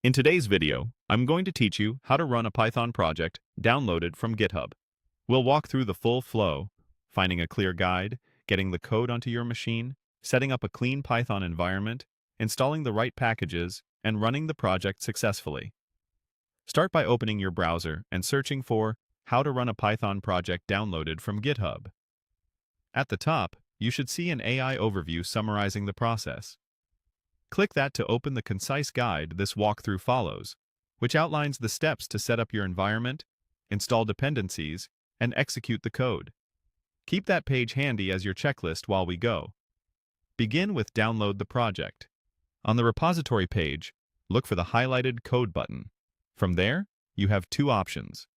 In today's video, I'm going to teach you how to run a Python project downloaded from GitHub. We'll walk through the full flow, finding a clear guide, getting the code onto your machine, setting up a clean Python environment, installing the right packages, and running the project successfully. Start by opening your browser and searching for How to Run a Python Project Downloaded from GitHub. At the top, you should see an AI overview summarizing the process. Click that to open the concise guide this walkthrough follows, which outlines the steps to set up your environment, install dependencies, and execute the code. Keep that page handy as your checklist while we go. Begin with Download the project. On the repository page, look for the highlighted Code button. From there, you have two options.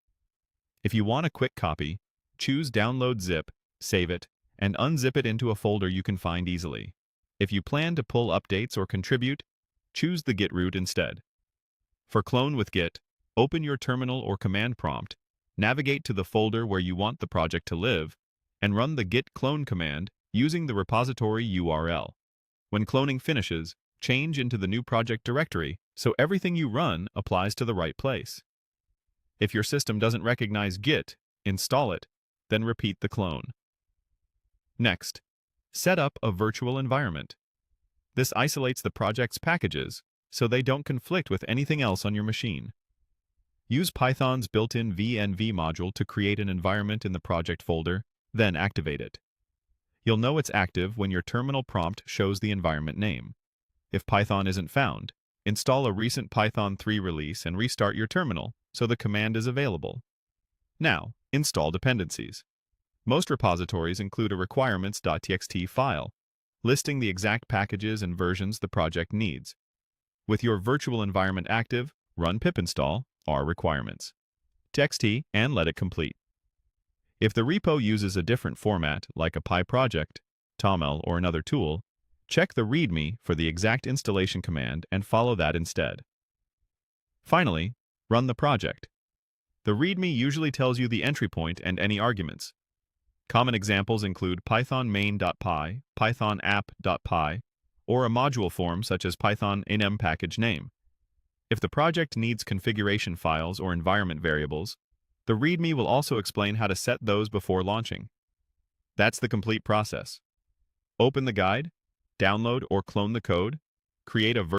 If you want a quick copy, choose Download Zip, save it, and unzip it into a folder you can find easily. If you plan to pull updates or contribute, choose the Git route instead. For Clone with Git, open your terminal or command prompt, navigate to the folder where you want the project to live, and run the git clone command using the repository URL. When cloning finishes, change into the new project directory so everything you run applies to the right place. If your system doesn't recognize Git, install it, then repeat the clone. Next, set up a virtual environment. This isolates the project's packages so they don't conflict with anything else on your machine. Use Python's built-in venv module to create an environment in the project folder, then activate it. You'll know it's active when your terminal prompt shows the environment name. If Python isn't found, install a recent Python 3 release and restart your terminal so the command is available. Now, install dependencies. Most repositories include a requirements.txt file, listing the exact packages and versions the project needs. With your virtual environment active, run pip install requirements txt and let it complete. If the repo uses a different format, like a PyProject, Toml, or another tool, check the README for the exact installation command and follow that instead. Finally, run the project. The README usually tells you the entry point and any arguments. Common examples include Python main.py, Python app.py, or a module form such as Python enum package name. If the project needs configuration files or environment variables, the README will also explain how to set those before launching. That's the complete process. Open the guide, download or clone the code, create a